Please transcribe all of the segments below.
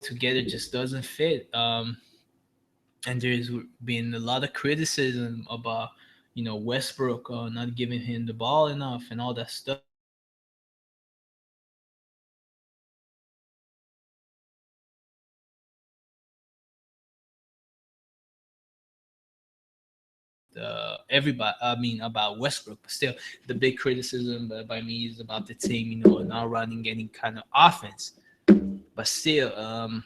together just doesn't fit. And there's been a lot of criticism about Westbrook not giving him the ball enough and all that stuff. Everybody, I mean, about Westbrook, but still, the big criticism by me is about the team, not running any kind of offense. But still,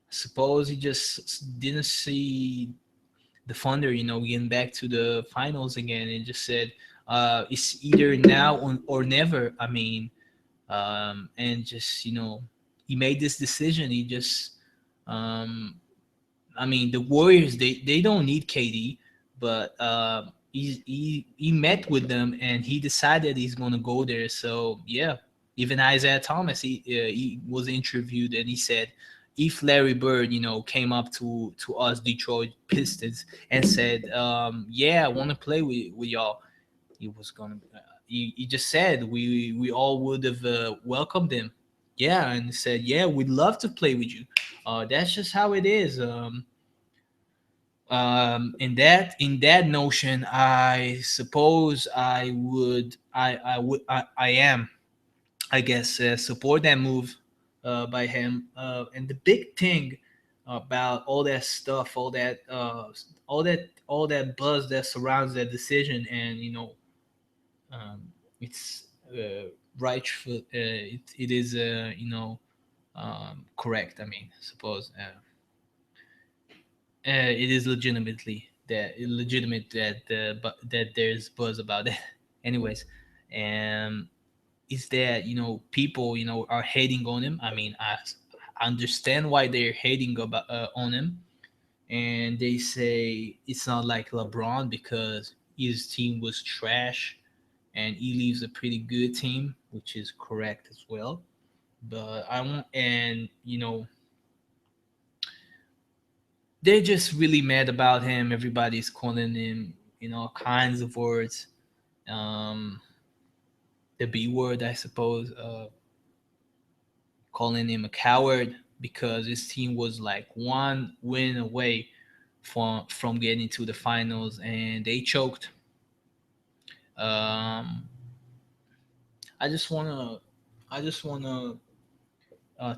suppose he just didn't see the Thunder, getting back to the finals again, and just said, it's either now or never. I mean, and just he made this decision. He just, um, I mean, the Warriors they don't need KD, but he met with them and he decided he's gonna go there. So yeah, even Isaiah Thomas he was interviewed and he said if Larry Bird came up to us Detroit Pistons and said yeah I want to play with y'all, he was gonna he just said we all would have welcomed him, yeah, and said yeah we'd love to play with you. That's just how it is. In that notion, I suppose I am, I guess, support that move by him. And the big thing about all that stuff, all that buzz that surrounds that decision, and um, it's rightful. It is correct. I mean, suppose. It is legitimate that but that there's buzz about it. Anyways, and is that people are hating on him. I mean, I understand why they're hating about on him, and they say it's not like LeBron because his team was trash and he leaves a pretty good team, which is correct as well. But I want, and they're just really mad about him. Everybody's calling him, all kinds of words. Um, the B word, I suppose, calling him a coward because his team was like one win away from getting to the finals and they choked. Um, I just wanna, I just wanna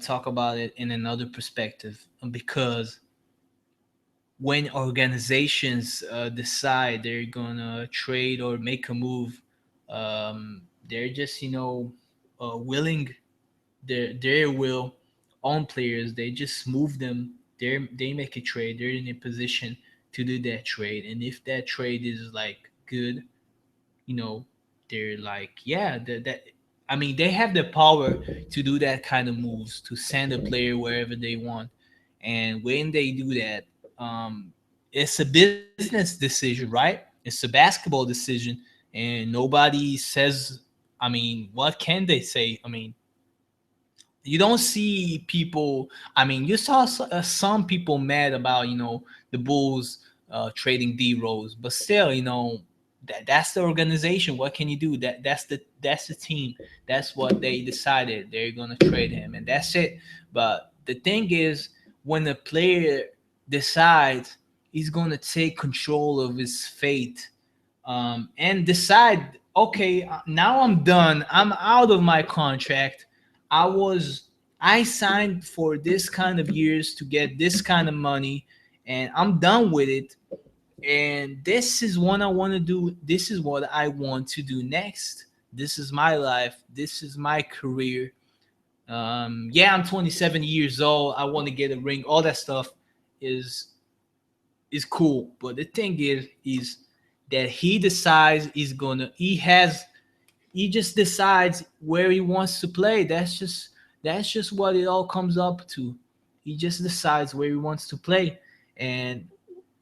talk about it in another perspective because when organizations decide they're gonna trade or make a move, they're just willing their will on players. They just move them. They make a trade. They're in a position to do that trade, and if that trade is like good, you know, they're like yeah that. I mean, they have the power to do that kind of moves to send a player wherever they want, and when they do that, um, it's a business decision, right? It's a basketball decision, and nobody says. I mean, what can they say? I mean, you don't see people. I mean, you saw some people mad about the Bulls trading D Rose, but still, that's the organization. What can you do? That's the team. That's what they decided. They're gonna trade him, and that's it. But the thing is, when the player decides he's gonna take control of his fate, and decide, okay, now I'm done. I'm out of my contract. I was I signed for this kind of years to get this kind of money, and I'm done with it. And this is what I want to do. This is what I want to do next. This is my life. This is my career. Yeah, I'm 27 years old. I want to get a ring. All that stuff is is cool. But the thing is that he decides he just decides where he wants to play. That's just what it all comes up to. He just decides where he wants to play, and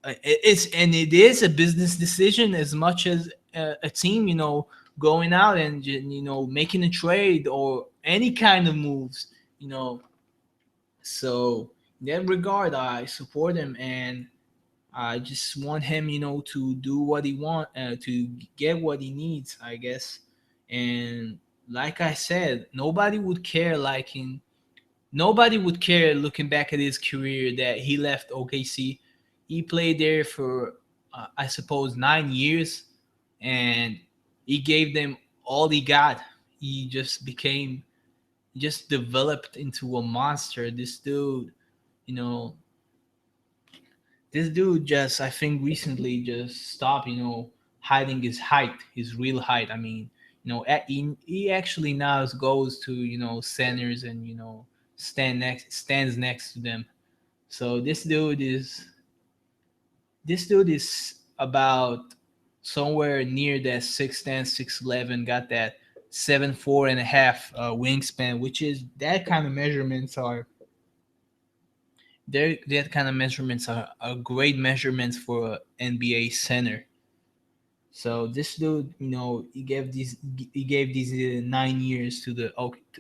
it is a business decision as much as a team, going out and making a trade or any kind of moves, you know. So in that regard, I support him, and I just want him, to do what he want, to get what he needs, I guess. And like I said, nobody would care like Nobody would care looking back at his career that he left OKC. He played there for, I suppose, 9 years, and he gave them all he got. He just became, just developed into a monster. This dude, you know, this dude just, I think, recently just stopped, hiding his height, his real height. I mean, he actually now goes to, centers and, stands next to them. So this dude is about somewhere near that 6'10", 6'11", got that 7'4" and a half wingspan, which is that kind of measurements are that kind of measurements are great measurements for a NBA center. So this dude, he gave these 9 years to the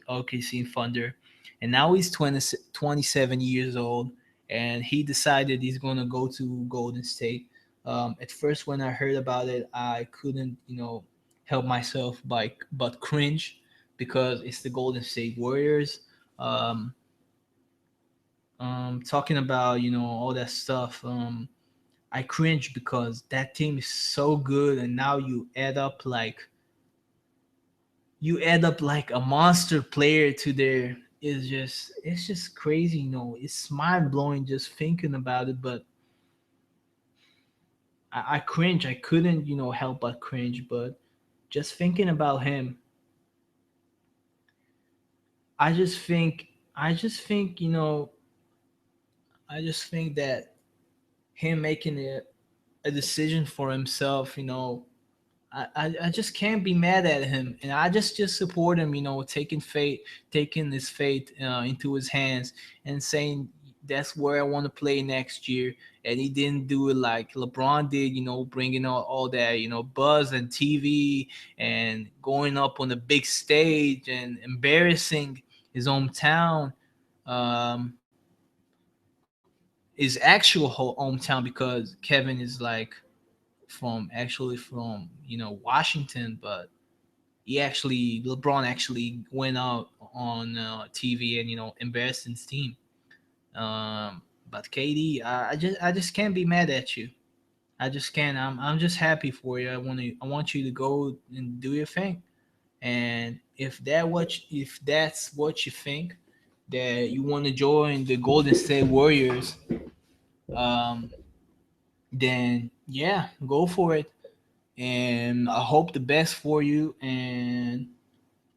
OKC Thunder, and now he's 27 years old, and he decided he's gonna go to Golden State. At first, when I heard about it, I couldn't, help myself but cringe, because it's the Golden State Warriors. Um, Talking about, all that stuff. I cringe because that team is so good, and now you add up like a monster player to their. It's just crazy, It's mind blowing just thinking about it, but I cringe. I couldn't, help but cringe. But just thinking about him, I just think, I just think, I just think that him making a decision for himself, I just can't be mad at him, and I just support him. Taking his fate into his hands and saying that's where I want to play next year. And he didn't do it like LeBron did, bringing all that buzz and TV and going up on the big stage and embarrassing his hometown, um, his actual hometown, because Kevin is like from Washington, but LeBron actually went out on TV and embarrassed his team. But KD, I just can't be mad at you. I just can't. I'm just happy for you. I want you to go and do your thing. And if that's what you think, that you want to join the Golden State Warriors, um, then yeah, go for it. And I hope the best for you. And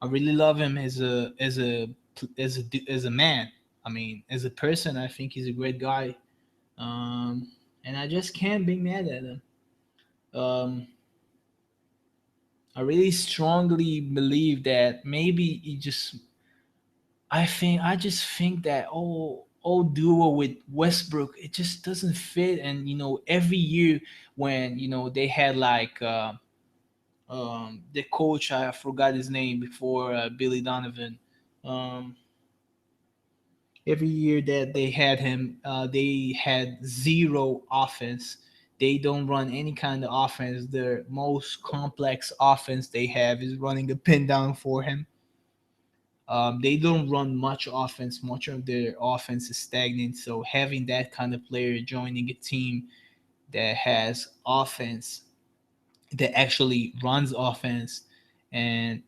I really love him as a man. I mean, as a person, I think he's a great guy. And I just can't be mad at him. Um, I really strongly believe that maybe he just. I just think that old duo with Westbrook, it just doesn't fit. And every year when they had like. The coach, I forgot his name before Billy Donovan. Um, every year that they had him, they had zero offense. They don't run any kind of offense. The most complex offense they have is running a pin down for him. They don't run much offense. Much of their offense is stagnant. So having that kind of player joining a team that has offense, that actually runs offense, and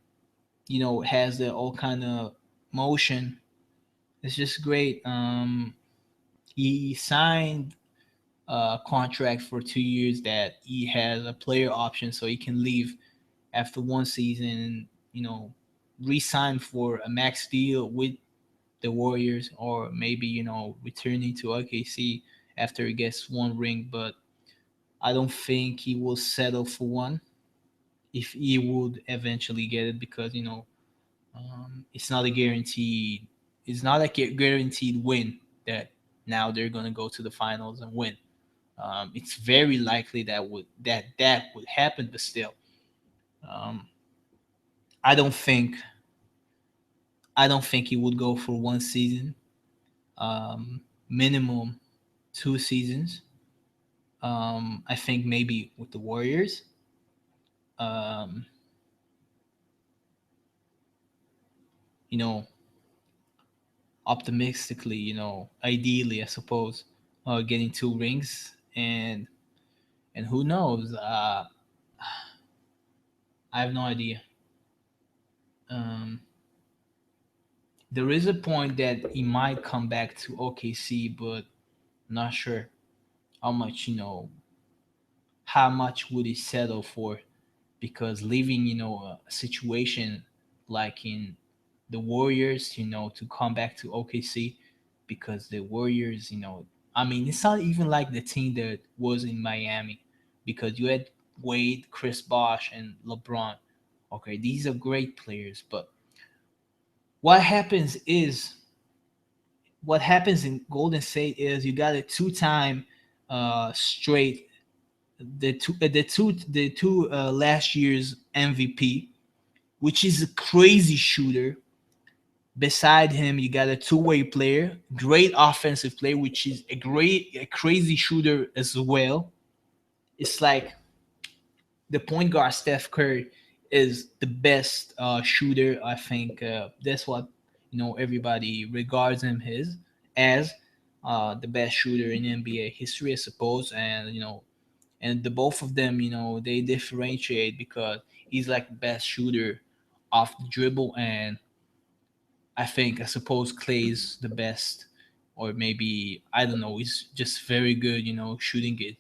has the all kind of motion. It's just great. He signed a contract for 2 years that he has a player option, so he can leave after one season and re-sign for a max deal with the Warriors, or maybe returning to OKC after he gets one ring. But I don't think he will settle for one if he would eventually get it, because it's not a guaranteed. It's not a guaranteed win that now they're gonna go to the finals and win. It's very likely that would happen, but still, um, I don't think I don't think he would go for one season. Minimum 2 seasons. I think maybe with the Warriors. Um, you know, optimistically, ideally, I suppose, getting two rings, and who knows? I have no idea. Um, there is a point that he might come back to OKC, but not sure how much. How much would he settle for? Because leaving, a situation like in the Warriors, to come back to OKC, because the Warriors, I mean, it's not even like the team that was in Miami, because you had Wade, Chris Bosh, and LeBron. Okay, these are great players, but what happens is what happens in Golden State is you got a two-time straight the two last year's MVP, which is a crazy shooter. Beside him, you got a two-way player, great offensive player, which is a crazy shooter as well. It's like the point guard Steph Curry is the best shooter. I think that's what everybody regards him as the best shooter in NBA history, I suppose. And the both of them, they differentiate because he's like the best shooter off the dribble, and I suppose Clay's the best, or maybe I don't know. He's just very good, shooting it,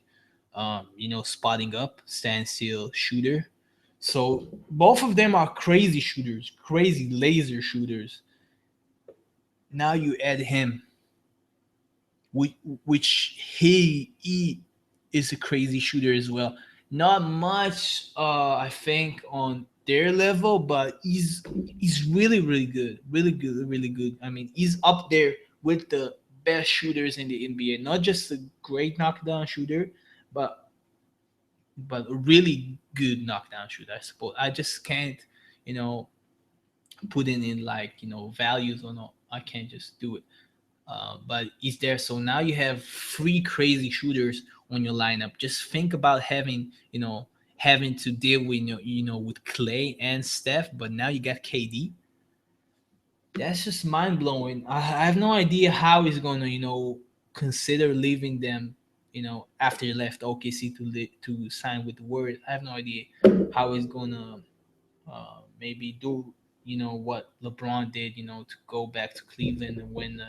spotting up, standstill shooter. So both of them are crazy shooters, crazy laser shooters. Now you add him, which, which he is a crazy shooter as well. Not much, I think, on their level, but he's really really good, really good, really good. I mean, he's up there with the best shooters in the NBA. Not just a great knockdown shooter, but a really good knockdown shooter. I suppose I just can't, you know, put in like values or not. I can't just do it. But he's there. So now you have three crazy shooters on your lineup. Just think about having to deal with with Clay and Steph, but now you got KD. That's just mind blowing. I have no idea how he's gonna consider leaving them. After he left OKC to sign with the Warriors. I have no idea how he's gonna maybe do what LeBron did. To go back to Cleveland and win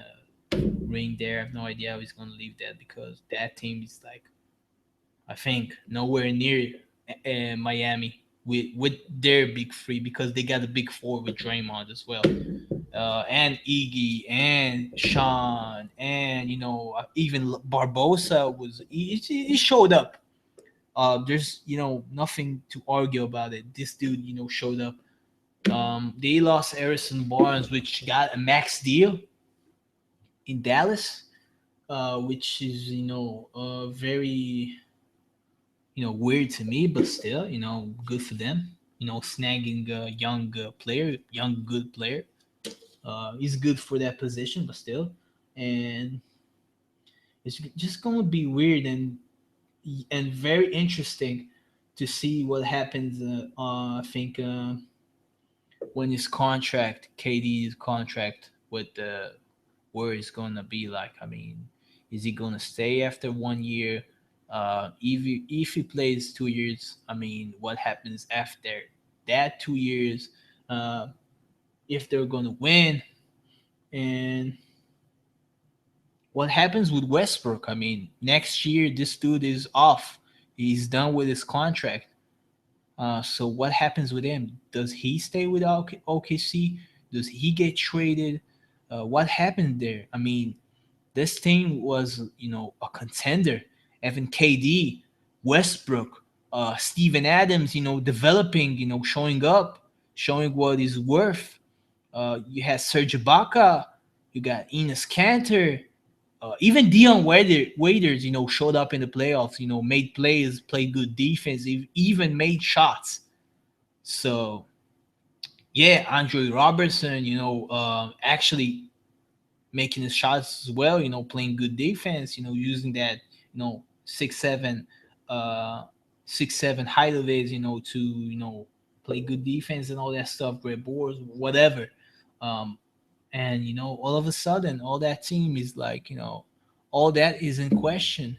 ring there. I have no idea how he's going to leave that, because that team is like, I think, nowhere near Miami with their big three, because they got a big four with Draymond as well, and Iggy and Sean, and even Barbosa he showed up. There's nothing to argue about it. This dude showed up. They lost Harrison Barnes, which got a max deal in Dallas, which is very weird to me, but still good for them. Snagging a young player, young good player. He's good for that position, but still, and it's just gonna be weird and very interesting to see what happens. I think when his contract, KD's contract with the where it's gonna be like. I mean, is he gonna stay after 1 year? If he plays 2 years, I mean, what happens after that 2 years? Uh, if they're gonna win, and what happens with Westbrook? I mean, next year this dude is off. He's done with his contract. So what happens with him? Does he stay with OKC? Does he get traded? What happened there? I mean, this team was, a contender. Evan KD, Westbrook, Steven Adams, developing, showing up, showing what he's worth. You had Serge Ibaka, you got Enes Kanter, even Dion Waiters, showed up in the playoffs, made plays, played good defense, even made shots. So, yeah, Andre Robertson, actually making his shots as well, playing good defense, using that, 6'7", uh 6'7" height of his, to, play good defense and all that stuff, great boards, whatever. Um And all of a sudden, all that team is like, all that is in question.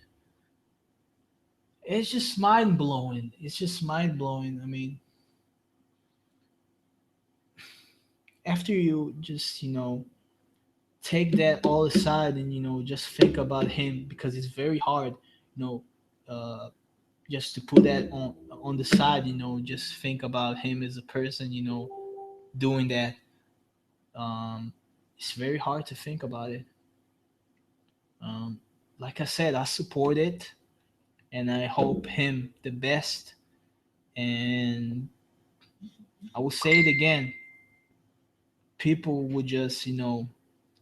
It's just mind blowing. It's just mind blowing. I mean, after you just take that all aside and just think about him, because it's very hard, you know uh just to put that on the side, just think about him as a person, doing that. um it's very hard to think about it. um like I said, I support it, and I hope him the best. And I will say it again, people would just,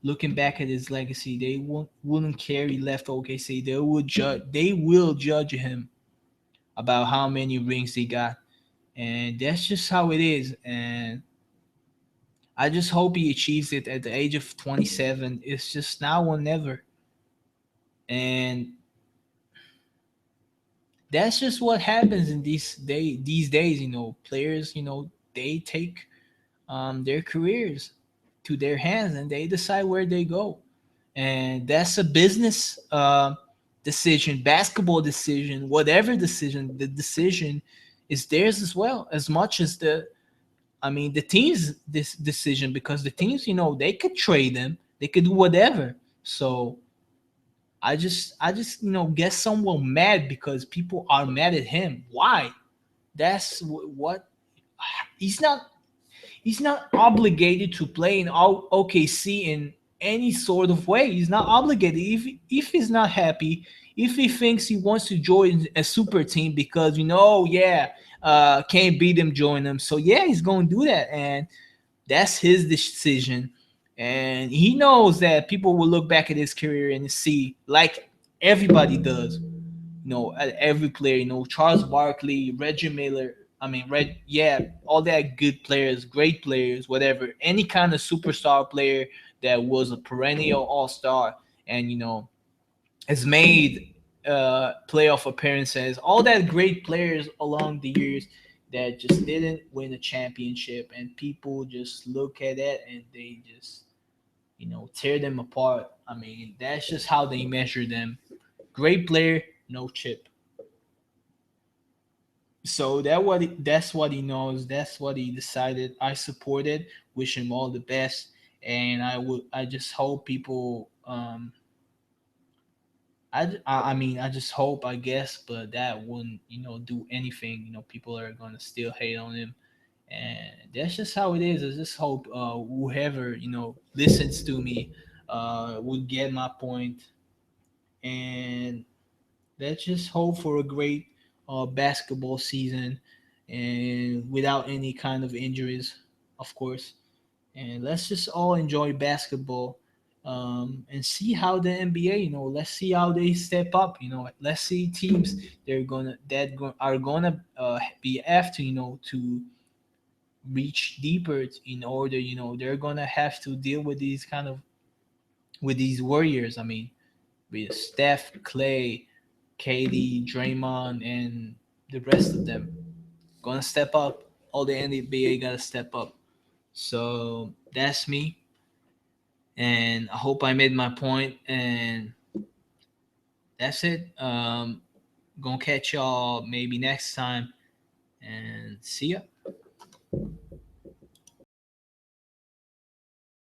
looking back at his legacy, they wouldn't care he left OKC. They will judge him about how many rings he got, and that's just how it is. And I just hope he achieves it at the age of 27. It's just now or never, and that's just what happens in these days. Players, they take their careers to their hands and they decide where they go, and that's a business decision, basketball decision, whatever decision. The decision is theirs as well, as much as the team's this decision, because the teams, they could trade them, they could do whatever. So I just get somewhat mad because people are mad at him. Why? That's what he's not he's not obligated to play in OKC in any sort of way. He's not obligated. If he's not happy, if he thinks he wants to join a super team because yeah, can't beat him, join them. So yeah, he's going to do that, and that's his decision. And he knows that people will look back at his career and see, like everybody does, at every player, Charles Barkley, Reggie Miller. I mean, yeah, all that good players, great players, whatever, any kind of superstar player that was a perennial all star and, has made playoff appearances, all that great players along the years that just didn't win a championship. And people just look at it and they just, tear them apart. I mean, that's just how they measure them. Great player, no chip. So that's what he knows. That's what he decided. I supported. Wish him all the best, and I just hope people. I mean, I just hope, I guess, but that wouldn't do anything. People are gonna still hate on him, and that's just how it is. I just hope whoever listens to me would get my point, and let's just hope for a great basketball season and without any kind of injuries, of course. And let's just all enjoy basketball and see how the NBA, let's see how they step up. Let's see teams are gonna be after, to reach deeper in order, they're gonna have to deal with these kind of with these warriors. I mean, with Steph, Clay, KD, Draymond, and the rest of them. Gonna step up. All the NBA gotta step up. So that's me, and I hope I made my point. And that's it. Gonna catch y'all maybe next time, and see ya.